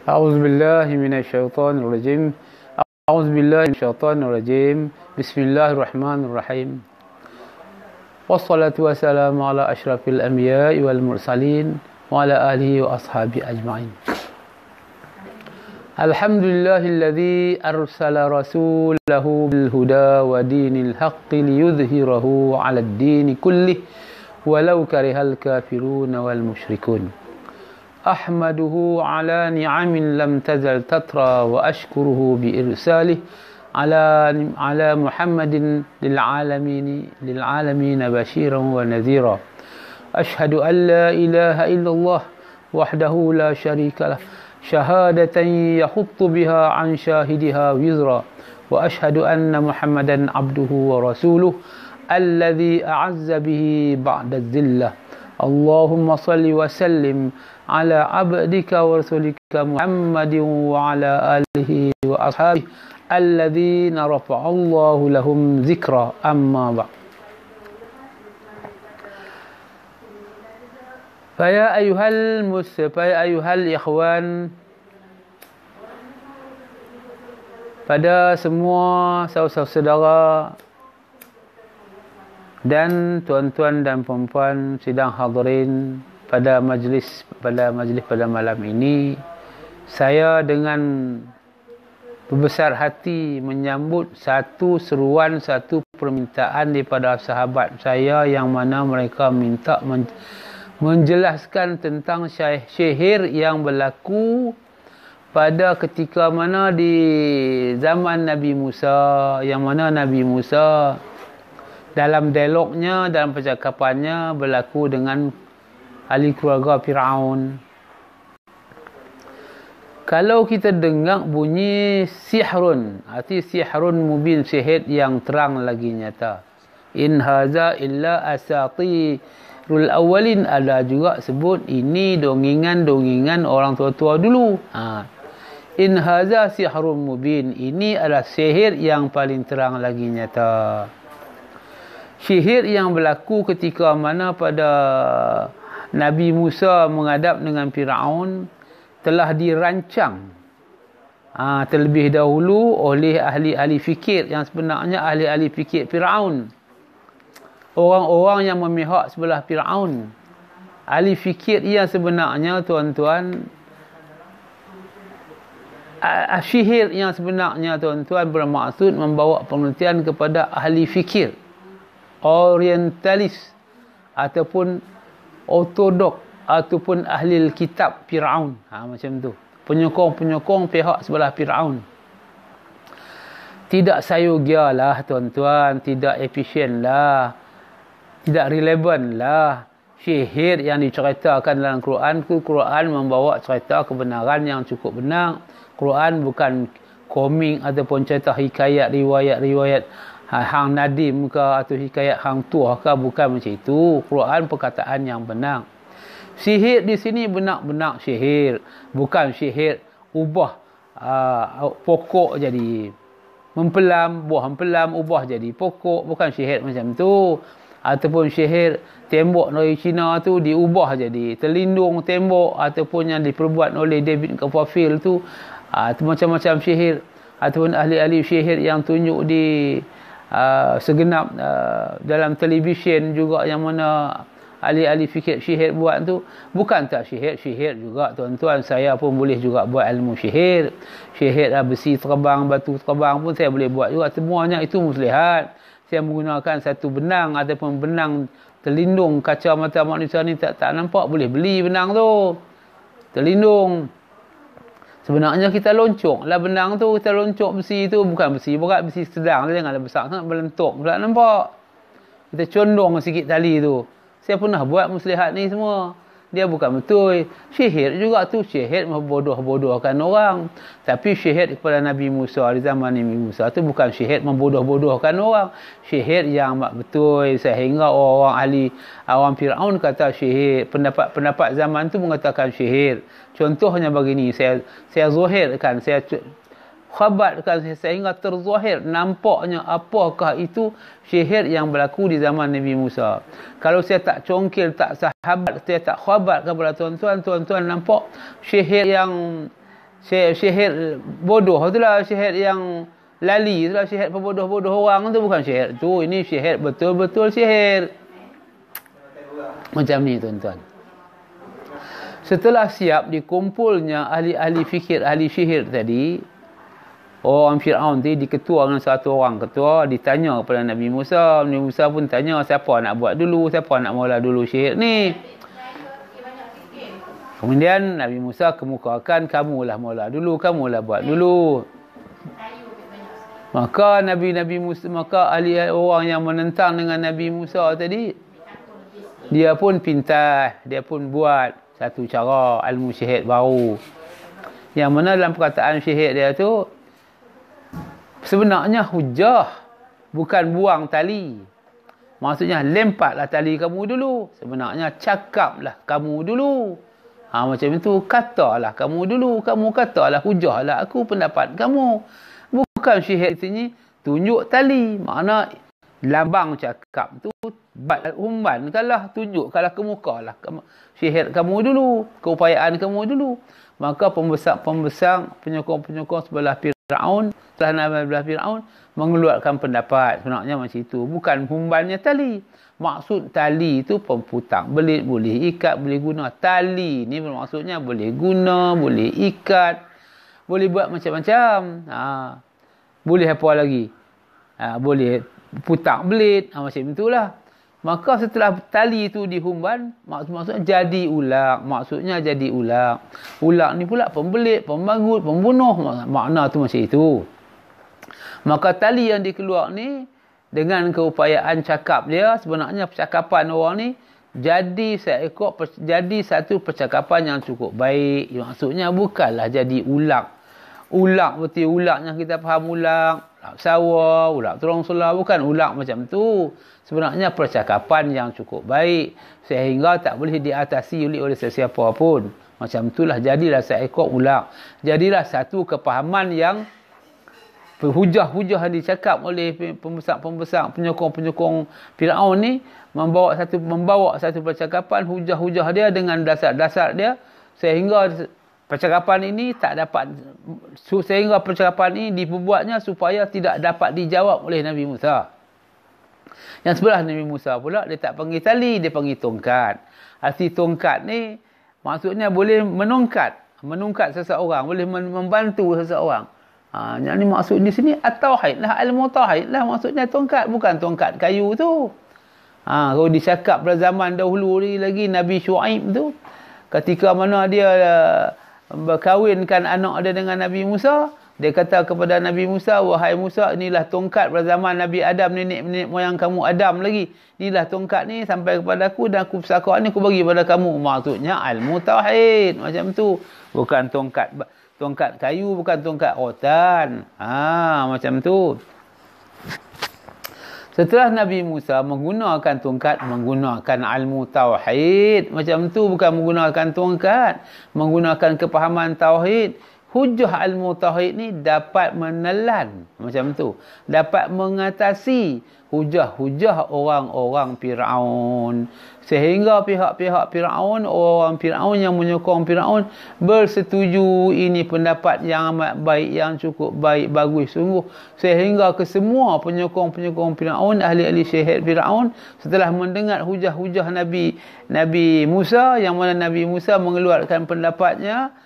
أعوذ بالله من الشيطان الرجيم أعوذ بالله من الشيطان الرجيم بسم الله الرحمن الرحيم والصلاة والسلام على أشرف الأنبياء والمرسلين وعلى آله وأصحابه أجمعين. الحمد لله الذي أرسل رسوله بالهدى ودين الحق ليظهره على الدين كله ولو كره الكافرون والمشركون. أحمده على نعم لم تزل تترى وأشكره بإرساله على محمد للعالمين بشيرا ونذيرا. أشهد أن لا إله إلا الله وحده لا شريك له شهادة يحط بها عن شاهدها وزرا. وأشهد أن محمدا عبده ورسوله الذي أعز به بعد الذلة. اللهم صل وسلم على عبدك ورسولك محمد وعلى آله وأصحابه الذين رفع الله لهم ذكرا. أما بعد. فيا أيها الإخوان, pada semua saudara-saudara dan tuan-tuan dan puan-puan sidang hadirin pada majlis pada malam ini, saya dengan berbesar hati menyambut satu seruan, satu permintaan daripada sahabat saya yang mana mereka minta menjelaskan tentang sihir yang berlaku pada ketika mana di zaman Nabi Musa, yang mana Nabi Musa dalam dialognya, dalam percakapannya berlaku dengan ahli keluarga Fir'aun. Kalau kita dengar bunyi sihrun, arti sihrun mubin, sihir yang terang lagi nyata. In haza illa asatirul awwalin, ada juga sebut ini dongingan-dongingan orang tua-tua dulu. In haza sihrun mubin, ini adalah sihir yang paling terang lagi nyata. Sihir yang berlaku ketika mana pada Nabi Musa menghadap dengan Fir'aun telah dirancang terlebih dahulu oleh ahli-ahli fikir yang sebenarnya ahli-ahli fikir Fir'aun. Orang-orang yang memihak sebelah Fir'aun. Ahli fikir yang sebenarnya, tuan-tuan, sihir yang sebenarnya, tuan-tuan, bermaksud membawa pengertian kepada ahli fikir, orientalis ataupun ortodok ataupun ahli kitab Fir'aun. Macam tu. Penyokong-penyokong pihak sebelah Fir'aun. Tidak sayogia lah, tuan-tuan. Tidak efisien lah. Tidak relevan lah. Sihir yang diceritakan dalam Quran, Quran membawa cerita kebenaran yang cukup benar. Quran bukan komik ataupun cerita hikayat, riwayat-riwayat hang nadim ke atau hikayat hang tuah ke, bukan macam itu. Quran perkataan yang benar. Sihir di sini benar-benar sihir, bukan sihir ubah pokok jadi mempelam, buah mempelam ubah jadi pokok, bukan sihir macam tu. Ataupun sihir tembok dari Cina tu diubah jadi terlindung tembok, ataupun yang diperbuat oleh David Copperfield tu, macam-macam sihir. Ataupun ahli-ahli sihir yang tunjuk di segenap dalam televisyen juga, yang mana ahli-ahli fikir sihir buat tu, bukan tak sihir juga, tuan-tuan. Saya pun boleh juga buat ilmu sihir. Sihir besi terbang, batu terbang pun saya boleh buat juga. Semuanya itu muslihat. Saya menggunakan satu benang ataupun benang terlindung kaca mata manusia ni tak nampak, boleh beli benang tu terlindung. Sebenarnya kita loncok lah benang tu, kita loncok besi tu, bukan besi berat, besi sedang, janganlah besar sangat melentuk pula nampak. Kita condong sikit tali tu. Saya pernah buat muslihat ni semua. Dia bukan betul. Sihir juga tu, sihir membodoh-bodohkan orang. Tapi sihir kepada Nabi Musa di zaman Nabi Musa tu bukan sihir membodoh-bodohkan orang. Sihir yang betul, sehingga orang Fir'aun kata sihir. Pendapat zaman tu mengatakan sihir. Contohnya begini, saya zahirkan, saya khabarkan sehingga terzahir nampaknya apakah itu sihir yang berlaku di zaman Nabi Musa. Kalau saya tak congkil, tak sahabat, saya tak khabar kepada tuan-tuan, tuan-tuan nampak sihir yang sihir bodoh itulah, sihir yang lali itulah, sihir pembodoh-bodoh orang tu, bukan sihir tu. Ini sihir betul-betul sihir. Macam ni tuan-tuan. Setelah siap dikumpulnya ahli-ahli fikir, ahli sihir tadi, orang Fir'aun tu diketua dengan satu orang ketua, ditanya kepada Nabi Musa. Nabi Musa pun tanya, siapa nak buat dulu, siapa nak mula dulu sihir ni. Kemudian Nabi Musa kemukakan, kamulah mula dulu, kamulah buat dulu. Maka Nabi Musa, maka ahli orang yang menentang dengan Nabi Musa tadi, dia pun pintar, dia pun buat satu cara ilmu sihir baru. Yang mana dalam perkataan sihir dia tu, sebenarnya hujah, bukan buang tali. Maksudnya lempatlah tali kamu dulu. Sebenarnya cakaplah kamu dulu. Macam itu, katalah kamu dulu. Kamu katalah, hujahlah aku pendapat kamu. Bukan sihir ini tunjuk tali. Makna lambang cakap tu, umbankanlah, tunjukkanlah ke muka lah. Sihir kamu dulu, keupayaan kamu dulu. Maka pembesar-pembesar, penyokong-penyokong sebelah Fir'aun, sebelah Fir'aun mengeluarkan pendapat. Sebenarnya macam itu. Bukan humbannya tali. Maksud tali itu pemputang belit, boleh ikat, boleh guna. Tali ni bermaksudnya boleh guna, boleh ikat, boleh buat macam-macam. Boleh apa lagi? Boleh putang belit. Macam itulah. Maka setelah tali itu dihumban, maksudnya jadi ular. Maksudnya jadi ular. Ular ni pula pembelit, pembangut, pembunuh. Makna tu macam itu. Maka tali yang dikeluar ni, dengan keupayaan cakap dia, sebenarnya percakapan orang ni jadi satu percakapan yang cukup baik. Maksudnya bukanlah jadi ular. Ular berarti ular yang kita faham, ular sawah, ular terong selah, bukan ular macam tu. Sebenarnya percakapan yang cukup baik sehingga tak boleh diatasi oleh sesiapa pun. Macam itulah jadilah seekor ular. Jadilah satu kepahaman yang hujah-hujah yang dicakap oleh pembesar-pembesar, penyokong-penyokong Fir'aun ni membawa satu percakapan, hujah-hujah dia dengan dasar-dasar dia, sehingga percakapan ini sehingga percakapan ini dibuatnya supaya tidak dapat dijawab oleh Nabi Musa. Yang sebelah Nabi Musa pula, dia tak panggil tali, dia panggil tongkat. Arti tongkat ni maksudnya boleh menungkat seseorang, boleh membantu seseorang. Yang ni maksud di sini at-tauhid lah, ilmu tauhid lah maksudnya tongkat, bukan tongkat kayu tu. Kalau dicakap pada zaman dahulu ni lagi, Nabi Syuaib tu ketika mana dia berkahwinkan anak dia dengan Nabi Musa, dia kata kepada Nabi Musa, wahai Musa, inilah tongkat pada zaman Nabi Adam, nenek moyang kamu Adam lagi. Inilah tongkat ni sampai kepada aku, dan aku pusaka ni aku bagi pada kamu. Maksudnya ilmu tauhid macam tu. Bukan tongkat kayu, bukan tongkat rotan. Macam tu. Setelah Nabi Musa menggunakan tongkat, menggunakan ilmu tauhid. Macam tu, bukan menggunakan tongkat. Menggunakan kepahaman tauhid. Hujah ilmu tauhid ni dapat menelan. Macam tu. Dapat mengatasi hujah-hujah orang-orang Fir'aun. Sehingga pihak-pihak Fir'aun, orang Fir'aun yang menyokong Fir'aun, bersetuju ini pendapat yang amat baik, yang cukup baik, bagus sungguh. Sehingga kesemua penyokong-penyokong Fir'aun, ahli-ahli sihir Fir'aun, setelah mendengar hujah-hujah Nabi Musa, yang mana Nabi Musa mengeluarkan pendapatnya,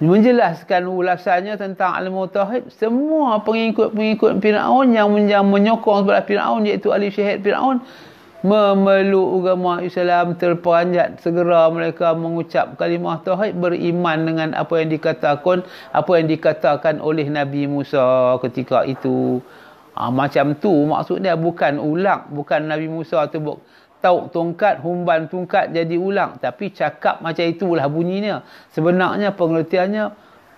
menjelaskan ulasannya tentang ilmu tauhid, semua pengikut-pengikut Fir'aun yang menyokong sebelah Fir'aun, iaitu ahli sihir Fir'aun, memeluk agama Islam, terperanjat segera mereka mengucap kalimah tauhid, beriman dengan apa yang dikatakan oleh Nabi Musa ketika itu. Macam tu maksudnya, bukan ulang, bukan Nabi Musa tu tauk tongkat, humban tongkat jadi ulang, tapi cakap macam itulah bunyinya. Sebenarnya pengertiannya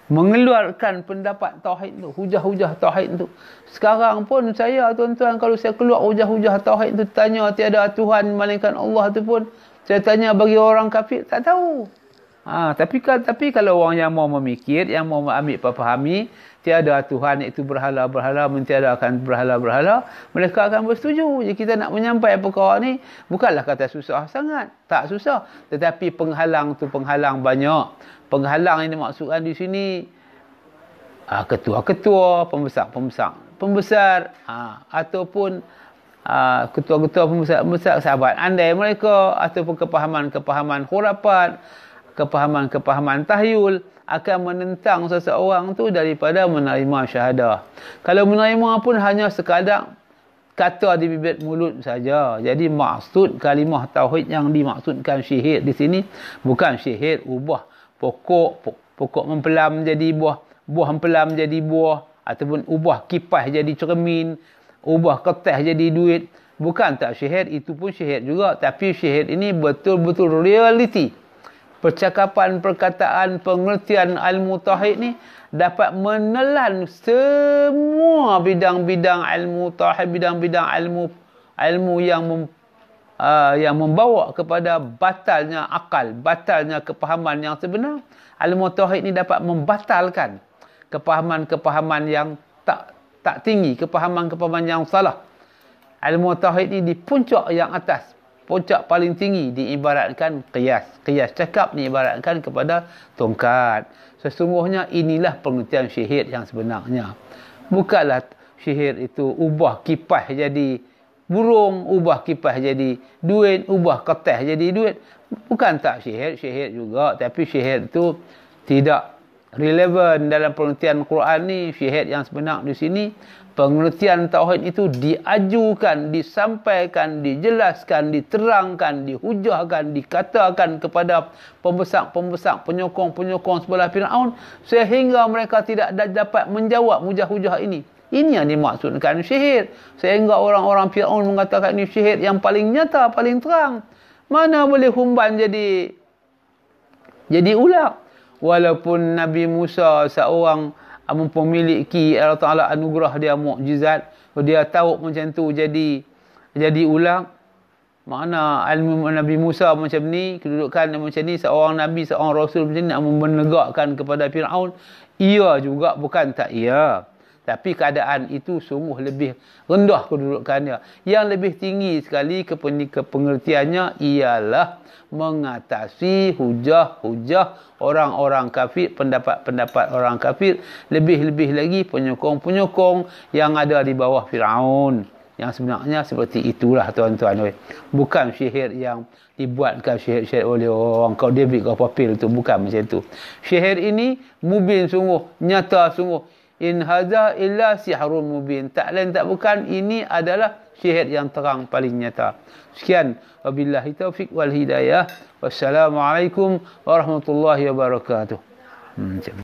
mengeluarkan pendapat tauhid tu, hujah-hujah tauhid tu. Sekarang pun saya, tuan-tuan, kalau saya keluar hujah-hujah tauhid tu, tanya tiada Tuhan melainkan Allah tu pun, saya tanya bagi orang kafir, tak tahu. Tapi kalau orang yang mau memikir, yang mau ambil fahami, tiada Tuhan iaitu berhala-berhala, mentiadakan berhala-berhala, mereka akan bersetuju. Jadi kita nak menyampaikan perkara ni bukanlah kata susah sangat, tak susah, tetapi penghalang tu penghalang banyak. Penghalang yang dimaksudkan di sini ketua-ketua, pembesar, ataupun ketua-ketua pembesar sahabat andai mereka, ataupun kepahaman-kepahaman khurafat, kepahaman-kepahaman tahyul akan menentang seseorang tu daripada menerima syahadah. Kalau menerima pun hanya sekadar kata di bibir mulut saja. Jadi maksud kalimah tauhid yang dimaksudkan syihid di sini bukan syihid ubah pokok mempelam jadi buah mempelam jadi buah, ataupun ubah kipas jadi cermin, ubah kertas jadi duit. Bukan tak syihid, itu pun syihid juga, tapi syihid ini betul-betul realiti. Percakapan, perkataan, pengertian ilmu tauhid ni dapat menelan semua bidang-bidang ilmu tauhid, bidang-bidang ilmu yang membawa kepada batalnya akal, batalnya kepahaman yang sebenar. Ilmu tauhid ni dapat membatalkan kepahaman-kepahaman yang tak tinggi, kepahaman-kepahaman yang salah. Ilmu tauhid ni di puncak yang atas, puncak paling tinggi, diibaratkan qiyas. Qiyas cakap diibaratkan kepada tongkat. Sesungguhnya inilah pengertian syihid yang sebenarnya. Bukanlah syihid itu ubah kipas jadi burung, ubah kipas jadi duit, ubah kertas jadi duit. Bukan tak syihid, syihid juga. Tapi syihid itu tidak relevan dalam pengertian Quran ni. Syihid yang sebenar di sini, pengertian tauhid itu diajukan, disampaikan, dijelaskan, diterangkan, dihujahkan, dikatakan kepada pembesar-pembesar, penyokong-penyokong sebelah Firaun, sehingga mereka tidak dapat menjawab hujah-hujah ini. Ini yang dimaksudkan syihid. Sehingga orang-orang Firaun mengatakan ini syihid yang paling nyata, paling terang. Mana boleh humban jadi ular. Walaupun Nabi Musa seorang memiliki Allah Ta'ala anugerah dia mukjizat, dia tahu macam tu jadi ular. Makna ilmu Nabi Musa macam ni, kedudukan macam ni, seorang Nabi, seorang Rasul macam ni nak menegakkan kepada Fir'aun. Ia juga bukan tak ia. Tapi keadaan itu sungguh lebih rendah kedudukannya. Yang lebih tinggi sekali kepengertiannya ialah mengatasi hujah-hujah orang-orang kafir, pendapat-pendapat orang kafir, lebih-lebih lagi penyokong-penyokong yang ada di bawah Firaun. Yang sebenarnya seperti itulah tuan-tuan. Bukan syihir yang dibuatkan syihir oleh orang kau David kau papil tu, bukan macam tu. Syihir ini mubin sungguh, nyata sungguh. In hadza illa sihrun mubin. Tak lain tak bukan, ini adalah syihir yang terang paling nyata. Sekian, wabillahi taufik wal hidayah. Wassalamualaikum warahmatullahi wabarakatuh.